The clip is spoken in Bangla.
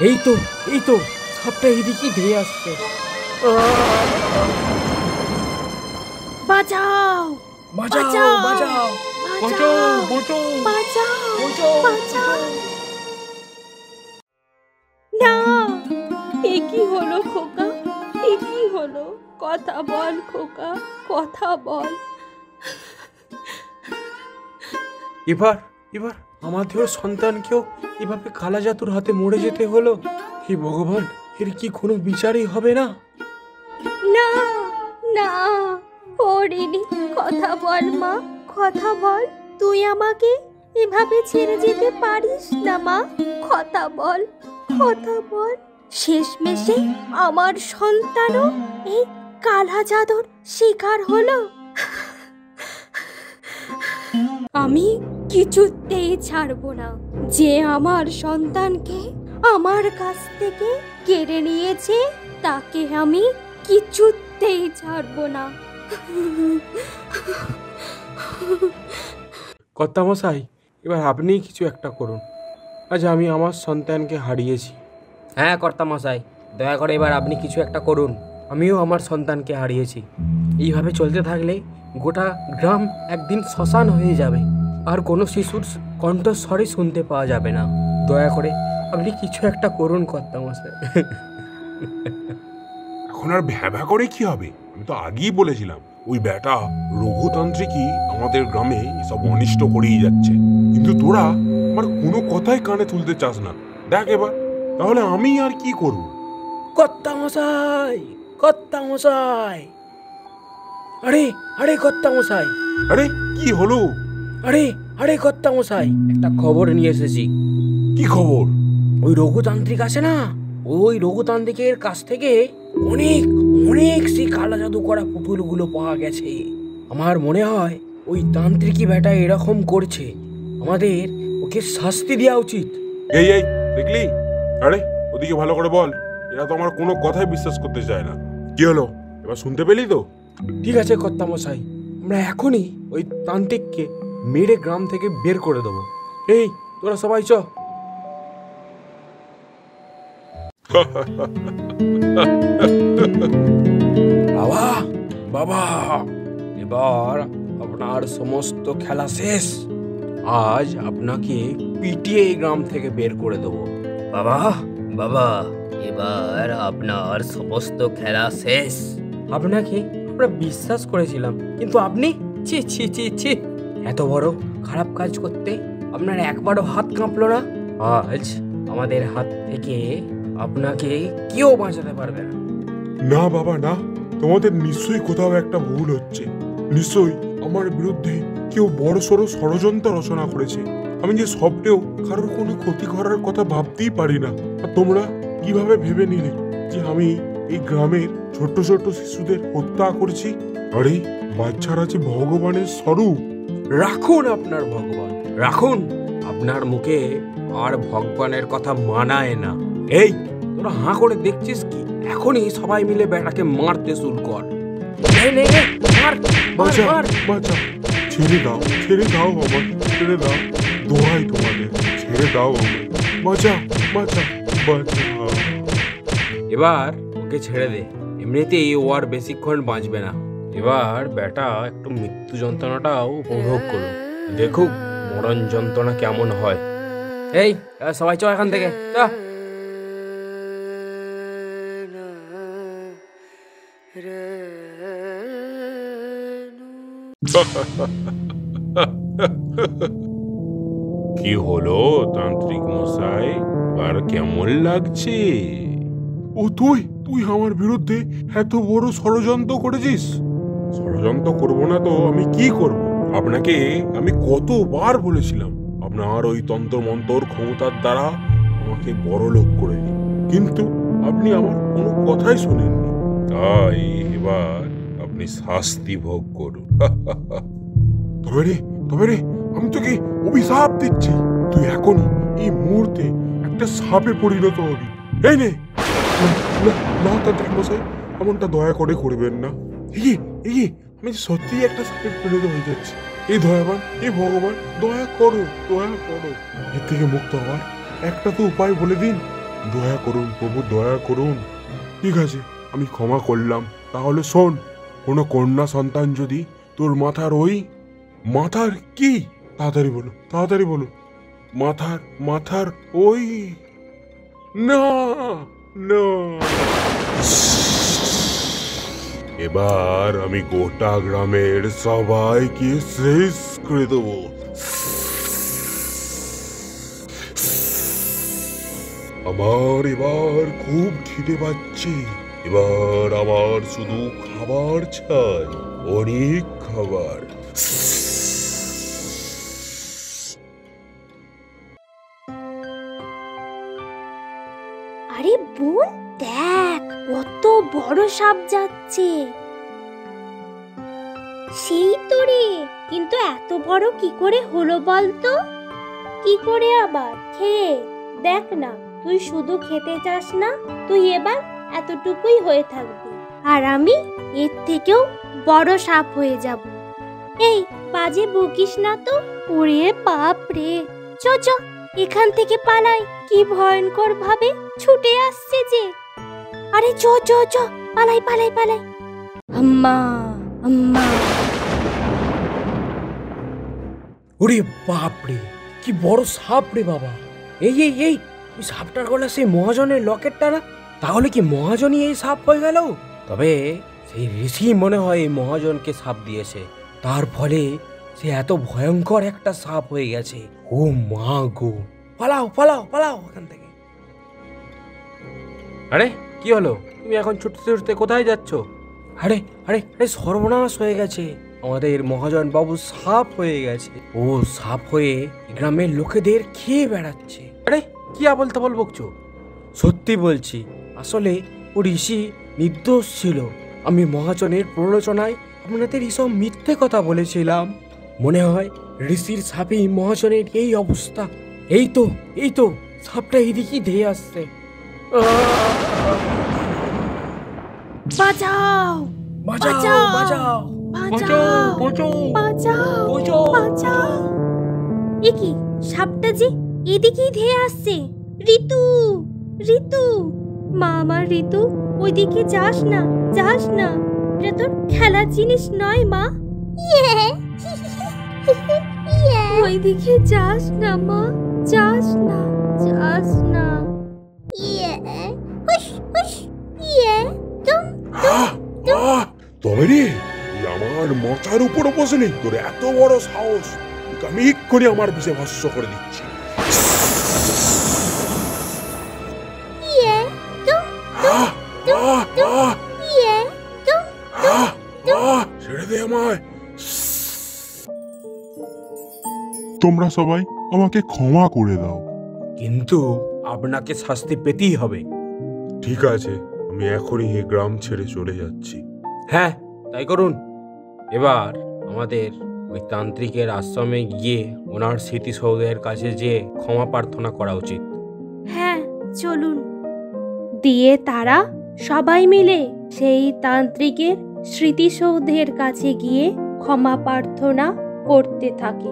এই তো এই তো সাপটা এদিকেই ধেয়ে আসছে। বাঁচাও বাঁচাও বাঁচাও বাঁচাও বাঁচাও বাঁচাও বাঁচাও। না, এ কি হলো খোকা, এ কি হলো? কথা বল খোকা, কথা বল। এবার এবার আমাদের সন্তানকেও এভাবে কালা জাদুর হাতে মরে যেতে হলো। হে ভগবান, এর কি কোনো বিচারই হবে না? না না, হরিণী, কথা বল মা, কথা বল। তুই আমাকে এভাবে ছেড়ে যেতে পারিস না মা, কথা বল, কথা বল। শেষমেশে আমার সন্তানও এই কালা জাদুর শিকার হলো। আমি কিছুতেই ছাড়বো না। যে আমার সন্তানকে আমার কাছ থেকে কেড়ে নিয়েছে তাকে আমি কিছুতেই ছাড়বো না। কর্তামশাই, এবার আপনি কিছু একটা করুন। আজ আমি আমার সন্তানকে হারিয়েছি। হ্যাঁ কর্তামশাই, দয়া করে এবার আপনি কিছু একটা করুন। আমিও আমার সন্তানকে হারিয়েছি। এইভাবে চলতে থাকলে গোটা গ্রাম একদিন শ্মশান হয়ে যাবে, আর কোনো শিশুর কণ্ঠস্বরই শুনতে পাওয়া যাবে না। দয়া করে আপনি কিছু একটা করুন কর্তামশাই। এখন আর ভ্যাভা করে কি হবে? আমি তো আগেই বলেছিলাম ওই বেটা রঘুতান্ত্রিকই আমাদের গ্রামে এসব অনিষ্ট করেই যাচ্ছে, কিন্তু তোরা আমার কোনো কথাই কানে তুলতে চাস না। দেখ এবার তাহলে আমি আর কি করব? কর্তামশাই, কর্তামশাই, আরে আরে কর্তামশাই, আরে কি হলো? আরে আরে কর্তামশাই, একটা খবর নিয়ে এসেছি। কি খবর? ওই রঘুতান্ত্রিক আছে না, ওই রঘুতান্ত্রিকের কাছ থেকে অনেক অনেক সেই কালা জাদু করা পুতুলগুলো পাওয়া গেছে। আমার মনে হয় ওই তান্ত্রিকই বেটা এরকম করছে, আমাদের ওকে শাস্তি দেওয়া উচিত। এই এই দেখলি? আরে ওদিকে ভালো করে বল, এরা তো আমার কোনো কথাই বিশ্বাস করতে চায় না। কি হলো এবার শুনতে পেলি তো? ঠিক আছে কর্তামশাই, আমরা এখনই ওই তান্ত্রিককে মেরে গ্রাম থেকে বের করে দেবো। এই তোরা সবাই চ। বাবা বাবা, এবার আপনার সমস্ত খেলা শেষ। আজ আপনাকে পিটিয়ে এই গ্রাম থেকে বের করে দেবো। বাবা বাবা, এবার আপনার সমস্ত খেলা শেষ। আপনাকে আমরা বিশ্বাস করেছিলাম, কিন্তু আপনি ছি ছি ছি ছি, এত বড় খারাপ কাজ করতে আপনার একবারও হাত কাঁপলো না? আজ আমাদের হাত থেকে আপনাকে কেউ বাঁচাতে পারবে না। না বাবা না, তোমাদের নিশ্চয়ই কোথাও একটা ভুল হচ্ছে। নিশ্চয়ই আমার বিরুদ্ধে কেউ বড় সড়ো ষড়যন্ত্র রচনা করেছে। আমি যে সবটেও কারোর কোনো ক্ষতি করার কথা ভাবতেই পারি না। আর তোমরা কিভাবে ভেবে নিলে যে আমি এই গ্রামের ছোট্ট ছোট্ট শিশুদের হত্যা করছি? আরে বাচ্চারা যে ভগবানের স্বরূপ। রাখুন আপনার ভগবান, রাখুন। আপনার মুখে আর ভগবানের কথা মানায় না। এই তোরা হাঁ করে দেখছিস কি? এখনই সবাই মিলে বেটাকে মারতে শুরু কর। মার বাঁচা মার। বাঁচা, ছেড়ে দাও আমাকে, ছেড়ে দাও, দোহাই তোমাদের, ছেড়ে দাও আমাকে, বাঁচা বাঁচা বাঁচা। এবার ওকে ছেড়ে দে, এমনিতেই ও আর বেশিক্ষণ বাঁচবে না। এবার বেটা একটু মৃত্যু যন্ত্রণাটাও উপভোগ করুক, দেখুক মরণ যন্ত্রণা কেমন হয়। এই সবাই চ এখান থেকে, চ। কি হলো তান্ত্রিক মশাই, আর কেমন লাগছে? ও তুই তুই আমার বিরুদ্ধে এত বড় ষড়যন্ত্র করেছিস? ষড়যন্ত্র করবো না তো আমি কি করব? আপনাকে আমি কতবার বলেছিলাম আপনার ওই তন্ত্র মন্ত্র ক্ষমতার দ্বারা আমাকে বড় লোক করে দিন, কিন্তু আপনি আমার কোনো কথাই শোনেননি। তাই এবার আপনি শাস্তি ভোগ করুন। তবে রে আমি তোকে অভিশাপ দিচ্ছি, তুই এখনই এই মুহূর্তে একটা সাপে পরিণত হবি। এই নে। না তান্ত্রিক মশাই, এমনটা দয়া করে করবেন না। আমি সত্যি একটা সাপে পরিণত হয়ে যাচ্ছি। এই দয়াবান, এই ভগবান, দয়া করো। এর থেকে মুক্ত হওয়ার একটা তো উপায় বলে দিন। দয়া করুন প্রভু, দয়া করুন। ঠিক আছে, আমি ক্ষমা করলাম। তাহলে শোন, কোনো কন্যা সন্তান যদি তোর মাথার কি, তাড়াতাড়ি বলো, মাথার ওই, না না, এবার আমি গোটা গ্রামের সবাইকে শেষ করে দেবো। আমার এবার খুব খিদে পাচ্ছে, এবার আমার শুধু খাবার চাই, অনেক খাবার। আরে বোন, দেখ কত বড় সাপ যাচ্ছে। সেই তো রে, কিন্তু এত বড় কি করে হলো বলতো? কি করে আবার? খেয়ে দেখ না, তুই শুধু খেতে চাস না, তুই এবার এতটুকুই হয়ে থাকবি, আর আমি এর থেকেও বড় সাপ হয়ে যাব। এই বাজে বকিস না তো। ওরে বাপ রে, চ চ এখান থেকে পালাই, কি ভয়ঙ্কর ভাবে ছুটে আসছে যে। আরে চ চ চ, পালাই পালাই পালাই। আম্মা আম্মা। ওরে বাপরে, কি বড় সাপ রে বাবা! এই এই এই, ওই সাপটার গলা সেই মহাজনের লকেটটা না? তাহলে কি মহাজনই এই সাপ হয়ে গেল? তবে সেই ঋষি মনে হয় এই মহাজনকে সাপ দিয়েছে, তার ফলে সে এত ভয়ঙ্কর একটা সাপ হয়ে গেছে। ও মা গো, পালাও পালাও পালাও এখান থেকে। আরে কি হলো? তুমি এখন ছুটতে ছুটতে কোথায় যাচ্ছ? আরে আরে আরে, সর্বনাশ হয়ে গেছে, আমাদের মহাজন বাবু সাপ হয়ে গেছে। ও সাপ হয়ে গ্রামের লোকেদের খেয়ে বেড়াচ্ছে। আরে কি আবল তাবল বকছো? সত্যি বলছি, আসলে ও ঋষি নির্দোষ ছিল। আমি মহাজনের প্ররোচনায় আপনাদের এইসব মিথ্যে কথা বলেছিলাম। মনে হয় ঋষির সাপেই মহাজনের এই অবস্থা। এই তো সাপটা এদিকেই ধেয়ে আসছে। বাঁচাও বাঁচাও বাঁচাও বাঁচাও বাঁচাও বাঁচাও বাঁচাও। বাঁচাও। এ কি, সাপটা যে এদিকেই ধেয়ে আসছে। ঋতু ঋতু, মা আমার ঋতু, ওইদিকে যাস না, যাস না, এটা তোর খেলার জিনিস নয় মা। ওইদিকে যাস না মা, যাস না, যাস না। তবে রে, তুই আমার মাথার উপর বসলি, তোর এত বড় সাহস! তোকে আমি এক্ষুনি আমার বিষে ভস্য করে দিচ্ছি। ছেড়ে দে আমায়। তোমরা সবাই আমাকে ক্ষমা করে দাও। কিন্তু আপনাকে শাস্তি পেতেই হবে। ঠিক আছে, আমি এখনই এই গ্রাম ছেড়ে চলে যাচ্ছি। হ্যাঁ, তাই করুন। এবার আমাদের ওই তান্ত্রিকের আশ্রমে গিয়ে ওনার স্মৃতিসৌধের কাছে যেয়ে ক্ষমা প্রার্থনা করা উচিত। হ্যাঁ চলুন। দিয়ে তারা সবাই মিলে সেই তান্ত্রিকের স্মৃতিসৌধের কাছে গিয়ে ক্ষমা প্রার্থনা করতে থাকে।